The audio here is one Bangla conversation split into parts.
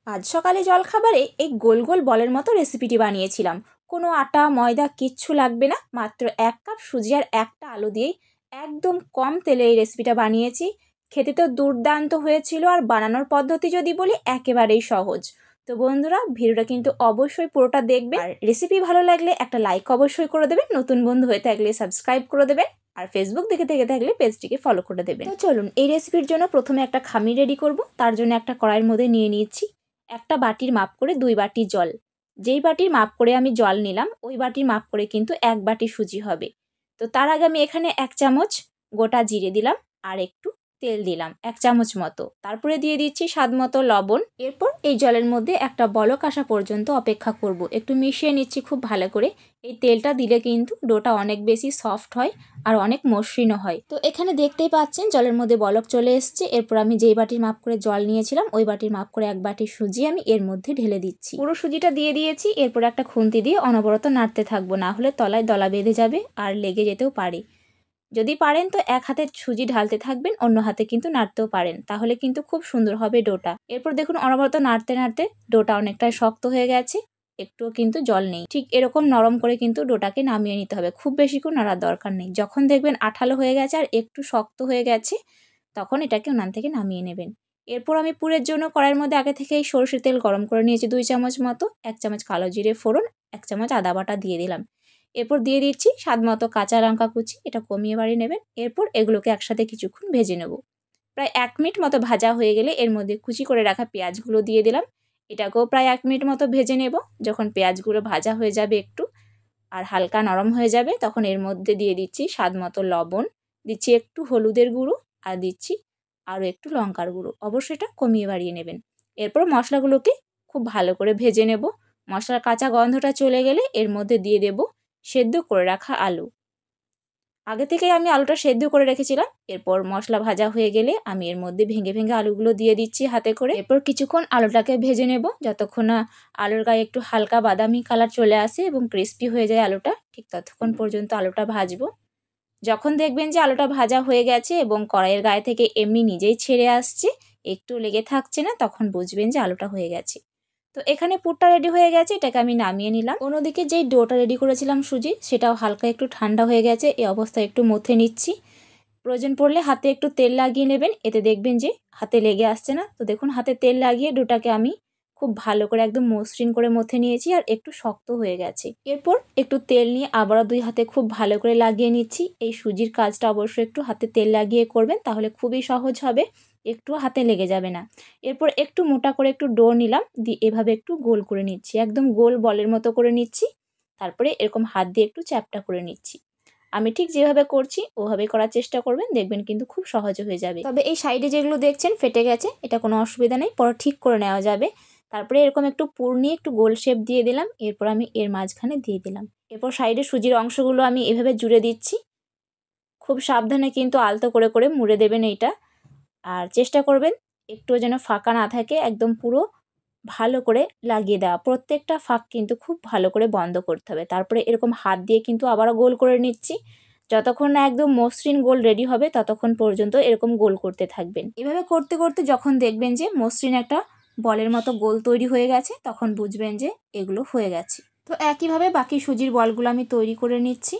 আজ সকালে জলখাবারে এই গোল গোল বলের মতো রেসিপিটি বানিয়েছিলাম। কোনো আটা ময়দা কিচ্ছু লাগবে না, মাত্র 1 কাপ সুজি আর একটা আলু দিয়েই একদম কম তেলে এই রেসিপিটা বানিয়েছি। খেতে তো দুর্দান্ত হয়েছিল, আর বানানোর পদ্ধতি যদি বলি একেবারেই সহজ। তো বন্ধুরা, ভিডিওটা কিন্তু অবশ্যই পুরোটা দেখবে, আর রেসিপি ভালো লাগলে একটা লাইক অবশ্যই করে দেবেন, নতুন বন্ধু হয়ে থাকলে সাবস্ক্রাইব করে দেবেন, আর ফেসবুক দেখে থাকলে পেজটিকে ফলো করে দেবেন। তো চলুন, এই রেসিপির জন্য প্রথমে একটা খামির রেডি করব। তার জন্য একটা কড়াইয়ের মধ্যে নিয়ে নিচ্ছি একটা বাটির মাপ করে 2 বাটি জল। যেই বাটির মাপ করে আমি জল নিলাম ওই বাটির মাপ করে কিন্তু 1 বাটি সুজি হবে। তো তার আগে আমি এখানে 1 চামচ গোটা জিরে দিলাম, আর একটু তেল দিলাম 1 চামচ মতো। তারপরে দিয়ে দিচ্ছি স্বাদ মতো লবণ। এরপর এই জলের মধ্যে একটা বলক আসা পর্যন্ত অপেক্ষা করব। একটু মিশিয়ে নিচ্ছি খুব ভালো করে। এই তেলটা দিলে কিন্তু ডোটা অনেক বেশি সফট হয় আর অনেক মসৃণও হয়। তো এখানে দেখতেই পাচ্ছেন জলের মধ্যে বলক চলে এসছে। এরপর আমি যেই বাটির মাপ করে জল নিয়েছিলাম ওই বাটির মাপ করে 1 বাটি সুজি আমি এর মধ্যে ঢেলে দিচ্ছি। পুরো সুজিটা দিয়ে দিয়েছি। এরপর একটা খুন্তি দিয়ে অনবরত নাড়তে থাকবো, না হলে তলায় দলা বেঁধে যাবে আর লেগে যেতেও পারে। যদি পারেন তো এক হাতে সুজি ঢালতে থাকবেন, অন্য হাতে কিন্তু নাড়তেও পারেন, তাহলে কিন্তু খুব সুন্দর হবে ডোটা। এরপর দেখুন অনবরত নাড়তে নাড়তে ডোটা অনেকটাই শক্ত হয়ে গেছে, একটুও কিন্তু জল নেই। ঠিক এরকম নরম করে কিন্তু ডোটাকে নামিয়ে নিতে হবে, খুব বেশিক্ষণ নাড়ার দরকার নেই। যখন দেখবেন আঠালো হয়ে গেছে আর একটু শক্ত হয়ে গেছে তখন এটাকে উনান থেকে নামিয়ে নেবেন। এরপর আমি পুরের জন্য কড়াইয়ের মধ্যে আগে থেকেই সরষের তেল গরম করে নিয়েছি 2 চামচ মতো। 1 চামচ কালো জিরে ফোড়ন, 1 চামচ আদা বাটা দিয়ে দিলাম। এরপর দিয়ে দিচ্ছি স্বাদ মতো কাঁচা লঙ্কা কুচি, এটা কমিয়ে বাড়িয়ে নেবেন। এরপর এগুলোকে একসাথে কিছুক্ষণ ভেজে নেব। প্রায় 1 মিনিট মতো ভাজা হয়ে গেলে এর মধ্যে কুচি করে রাখা পেঁয়াজগুলো দিয়ে দিলাম। এটাকেও প্রায় 1 মিনিট মতো ভেজে নেব। যখন পেঁয়াজগুলো ভাজা হয়ে যাবে একটু আর হালকা নরম হয়ে যাবে তখন এর মধ্যে দিয়ে দিচ্ছি স্বাদ মতো লবণ, দিচ্ছি একটু হলুদের গুঁড়ো, আর দিচ্ছি আরও একটু লঙ্কার গুঁড়ো। অবশ্যই এটা কমিয়ে বাড়িয়ে নেবেন। এরপর মশলাগুলোকে খুব ভালো করে ভেজে নেব। মশলার কাঁচা গন্ধটা চলে গেলে এর মধ্যে দিয়ে দেব সেদ্ধ করে রাখা আলু। আগে থেকেই আমি আলুটা সেদ্ধ করে রেখেছিলাম। এরপর মশলা ভাজা হয়ে গেলে আমি এর মধ্যে ভেঙে ভেঙে আলুগুলো দিয়ে দিচ্ছি হাতে করে। এরপর কিছুক্ষণ আলুটাকে ভেজে নেব, যতক্ষণ না আলুর গায়ে একটু হালকা বাদামি কালার চলে আসে এবং ক্রিস্পি হয়ে যায় আলুটা, ঠিক ততক্ষণ পর্যন্ত আলুটা ভাজবো। যখন দেখবেন যে আলুটা ভাজা হয়ে গেছে এবং কড়াইয়ের গায়ে থেকে এমনি নিজেই ছেড়ে আসছে, একটু লেগে থাকছে না, তখন বুঝবেন যে আলুটা হয়ে গেছে। তো এখানে পুরটা রেডি হয়ে গেছে, এটাকে আমি নামিয়ে নিলাম। অন্যদিকে যেই ডোটা রেডি করেছিলাম সুজি, সেটাও হালকা একটু ঠান্ডা হয়ে গেছে। এই অবস্থায় একটু মথে নিচ্ছি। প্রয়োজন পড়লে হাতে একটু তেল লাগিয়ে নেবেন, এতে দেখবেন যে হাতে লেগে আসছে না। তো দেখুন হাতে তেল লাগিয়ে ডোটাকে আমি খুব ভালো করে একদম মসৃণ করে মথে নিয়েছি, আর একটু শক্ত হয়ে গেছে। এরপর একটু তেল নিয়ে আবারও 2 হাতে খুব ভালো করে লাগিয়ে নিচ্ছি। এই সুজির কাজটা অবশ্যই একটু হাতে তেল লাগিয়ে করবেন, তাহলে খুবই সহজ হবে, একটু হাতে লেগে যাবে না। এরপর একটু মোটা করে একটু ডো নিলাম, দিয়ে এভাবে একটু গোল করে নিচ্ছি, একদম গোল বলের মতো করে নিচ্ছি। তারপরে এরকম হাত দিয়ে একটু চ্যাপটা করে নিচ্ছি। আমি ঠিক যেভাবে করছি ওভাবে করার চেষ্টা করবেন, দেখবেন কিন্তু খুব সহজে হয়ে যাবে। তবে এই সাইডে যেগুলো দেখছেন ফেটে গেছে, এটা কোনো অসুবিধা নেই, পরে ঠিক করে নেওয়া যাবে। তারপরে এরকম একটু পুর নিয়ে একটু গোল শেপ দিয়ে দিলাম। এরপর আমি এর মাঝখানে দিয়ে দিলাম। এরপর সাইডে সুজির অংশগুলো আমি এভাবে জুড়ে দিচ্ছি। খুব সাবধানে কিন্তু আলতো করে করে মুড়ে দেবেন এইটা, আর চেষ্টা করবেন একটুও যেন ফাঁকা না থাকে, একদম পুরো ভালো করে লাগিয়ে দেওয়া। প্রত্যেকটা ফাঁক কিন্তু খুব ভালো করে বন্ধ করতে হবে। তারপরে এরকম হাত দিয়ে কিন্তু আবারও গোল করে নিচ্ছি। যতক্ষণ না একদম মসৃণ গোল রেডি হবে ততক্ষণ পর্যন্ত এরকম গোল করতে থাকবেন। এভাবে করতে করতে যখন দেখবেন যে মসৃণ একটা বলের মতো গোল তৈরি হয়ে গেছে, তখন বুঝবেন যে এগুলো হয়ে গেছে। তো একইভাবে বাকি সুজির বলগুলো আমি তৈরি করে নিচ্ছি।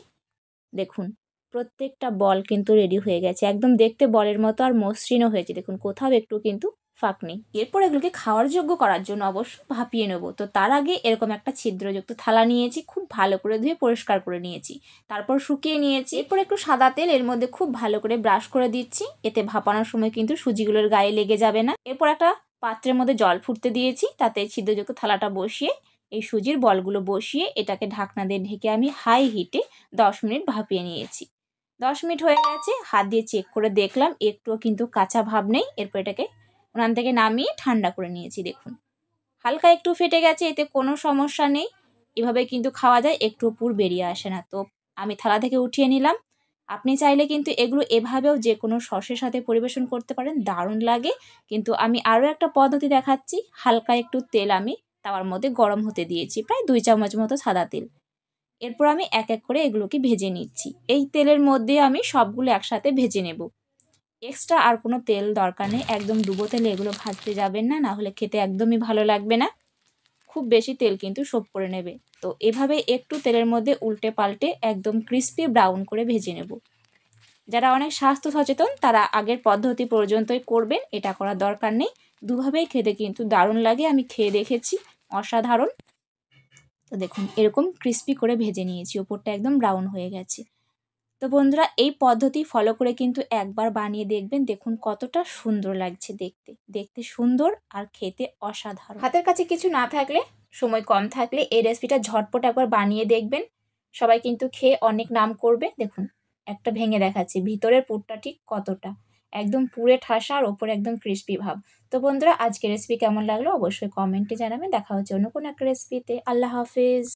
দেখুন প্রত্যেকটা বল কিন্তু রেডি হয়ে গেছে, একদম দেখতে বলের মতো আর মসৃণও হয়েছে। দেখুন কোথাও একটু কিন্তু ফাঁক নেই। এরপর এগুলোকে খাওয়ার যোগ্য করার জন্য অবশ্য ভাপিয়ে নেব। তো তার আগে এরকম একটা ছিদ্রযুক্ত থালা নিয়েছি, খুব ভালো করে ধুয়ে পরিষ্কার করে নিয়েছি, তারপর শুকিয়ে নিয়েছি। এরপর একটু সাদা তেল এর মধ্যে খুব ভালো করে ব্রাশ করে দিচ্ছি, এতে ভাপানোর সময় কিন্তু সুজিগুলোর গায়ে লেগে যাবে না। এরপর একটা পাত্রের মধ্যে জল ফুটতে দিয়েছি, তাতে ছিদ্রযুক্ত থালাটা বসিয়ে এই সুজির বলগুলো বসিয়ে এটাকে ঢাকনা দিয়ে ঢেকে আমি হাই হিটে 10 মিনিট ভাপিয়ে নিয়েছি। 10 মিনিট হয়ে গেছে, হাত দিয়ে চেক করে দেখলাম একটুও কিন্তু কাঁচা ভাব নেই। এরপর এটাকে উনান থেকে নামিয়ে ঠান্ডা করে নিয়েছি। দেখুন হালকা একটু ফেটে গেছে, এতে কোনো সমস্যা নেই, এভাবে কিন্তু খাওয়া যায়, একটু পুর বেরিয়ে আসে না। তো আমি থালা থেকে উঠিয়ে নিলাম। আপনি চাইলে কিন্তু এগুলো এভাবেও যে কোনো সসের সাথে পরিবেশন করতে পারেন, দারুণ লাগে। কিন্তু আমি আরও একটা পদ্ধতি দেখাচ্ছি। হালকা একটু তেল আমি তাওয়ার মধ্যে গরম হতে দিয়েছি, প্রায় 2 চামচ মতো সাদা তেল। এরপর আমি এক এক করে এগুলোকে ভেজে নিচ্ছি। এই তেলের মধ্যে আমি সবগুলো একসাথে ভেজে নেব। এক্সট্রা আর কোনো তেল দরকার নেই, একদম ডুবো তেলে এগুলো ভাজতে যাবেন না, না হলে খেতে একদমই ভালো লাগবে না। খুব বেশি তেল কিন্তু সোপ করে নেবে। তো এভাবে একটু তেলের মধ্যে উল্টে পাল্টে একদম ক্রিস্পি ব্রাউন করে ভেজে নেব। যারা অনেক স্বাস্থ্য সচেতন তারা আগের পদ্ধতি পর্যন্তই করবেন, এটা করার দরকার নেই। দুভাবেই খেতে কিন্তু দারুণ লাগে, আমি খেয়ে দেখেছি, অসাধারণ। তো দেখুন এরকম ক্রিস্পি করে ভেজে নিয়েছি, ওপরটা একদম ব্রাউন হয়ে গেছে। তো বন্ধুরা এই পদ্ধতি ফলো করে কিন্তু একবার বানিয়ে দেখবেন, দেখুন কতটা সুন্দর লাগছে দেখতে, দেখতে সুন্দর আর খেতে অসাধারণ। হাতের কাছে কিছু না থাকলে, সময় কম থাকলে এই রেসিপিটা ঝটপট একবার বানিয়ে দেখবেন, সবাই কিন্তু খেয়ে অনেক নাম করবে। দেখুন একটা ভেঙে দেখাচ্ছি, ভিতরের পুরটা ঠিক কতটা, একদম পুরে ঠাসা আর ওপরে একদম ক্রিস্পি ভাব। তো বন্ধুরা আজকের রেসিপি কেমন লাগলো অবশ্যই কমেন্টে জানাবেন। দেখা হচ্ছে অন্য কোনো একটা রেসিপিতে। আল্লাহ হাফেজ।